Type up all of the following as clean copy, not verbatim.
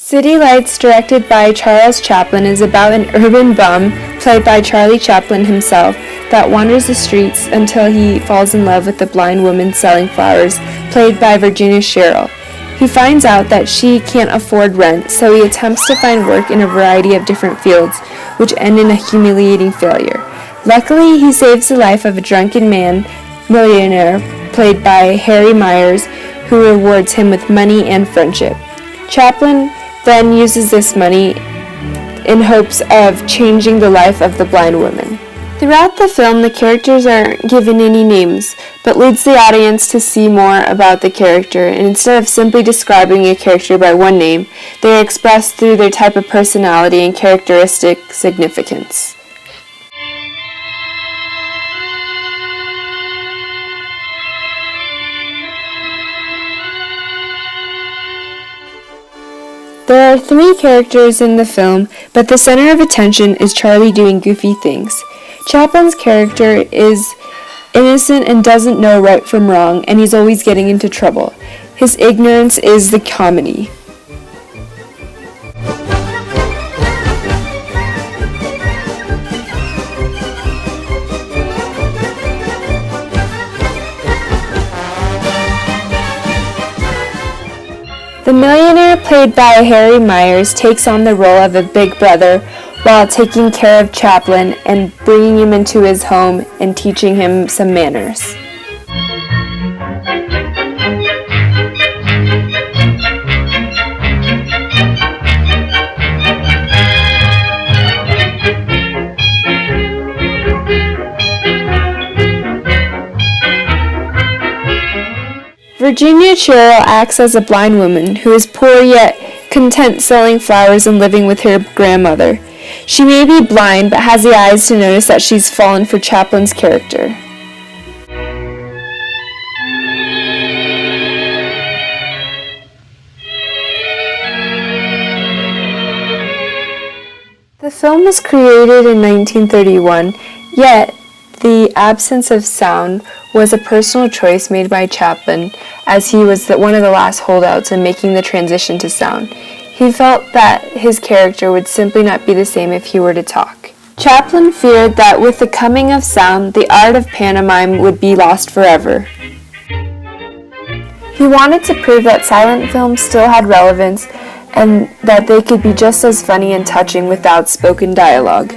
City Lights, directed by Charles Chaplin, is about an urban bum, played by Charlie Chaplin himself, that wanders the streets until he falls in love with the blind woman selling flowers, played by Virginia Sherrill. He finds out that she can't afford rent, so he attempts to find work in a variety of different fields, which end in a humiliating failure. Luckily, he saves the life of a drunken millionaire, played by Harry Myers, who rewards him with money and friendship. Chaplin then uses this money in hopes of changing the life of the blind woman. Throughout the film, the characters aren't given any names, but leads the audience to see more about the character, and instead of simply describing a character by one name, they are expressed through their type of personality and characteristic significance. There are 3 characters in the film, but the center of attention is Charlie doing goofy things. Chaplin's character is innocent and doesn't know right from wrong, and he's always getting into trouble. His ignorance is the comedy. The millionaire, played by Harry Myers, takes on the role of a big brother while taking care of Chaplin and bringing him into his home and teaching him some manners. Virginia Sherrill acts as a blind woman who is poor yet content selling flowers and living with her grandmother. She may be blind but has the eyes to notice that she's fallen for Chaplin's character. The film was created in 1931, yet the absence of sound was a personal choice made by Chaplin, as he was one of the last holdouts in making the transition to sound. He felt that his character would simply not be the same if he were to talk. Chaplin feared that with the coming of sound, the art of pantomime would be lost forever. He wanted to prove that silent films still had relevance and that they could be just as funny and touching without spoken dialogue.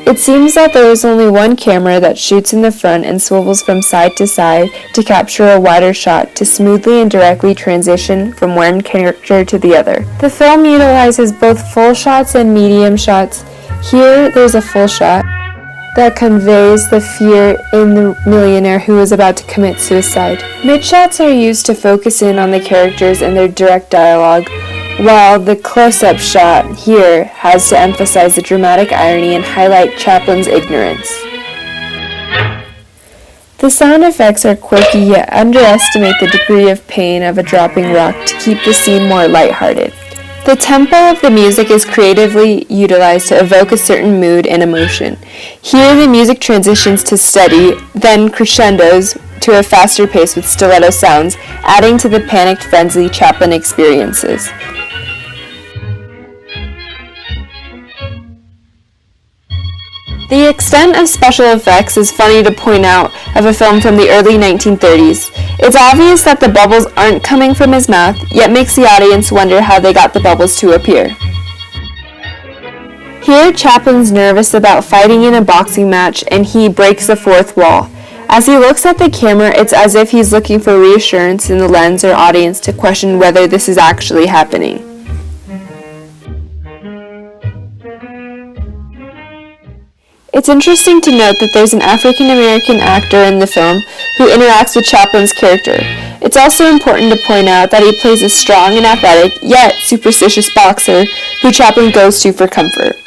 It seems that there is only one camera that shoots in the front and swivels from side to side to capture a wider shot to smoothly and directly transition from one character to the other. The film utilizes both full shots and medium shots. Here, there's a full shot that conveys the fear in the millionaire who is about to commit suicide. Mid-shots are used to focus in on the characters and their direct dialogue, while the close-up shot here has to emphasize the dramatic irony and highlight Chaplin's ignorance. The sound effects are quirky yet underestimate the degree of pain of a dropping rock to keep the scene more lighthearted. The tempo of the music is creatively utilized to evoke a certain mood and emotion. Here the music transitions to steady, then crescendos to a faster pace with stiletto sounds, adding to the panicked frenzy Chaplin experiences. The extent of special effects is funny to point out of a film from the early 1930s. It's obvious that the bubbles aren't coming from his mouth, yet makes the audience wonder how they got the bubbles to appear. Here, Chaplin's nervous about fighting in a boxing match, and he breaks the fourth wall. As he looks at the camera, it's as if he's looking for reassurance in the lens or audience to question whether this is actually happening. It's interesting to note that there's an African-American actor in the film who interacts with Chaplin's character. It's also important to point out that he plays a strong and athletic, yet superstitious boxer who Chaplin goes to for comfort.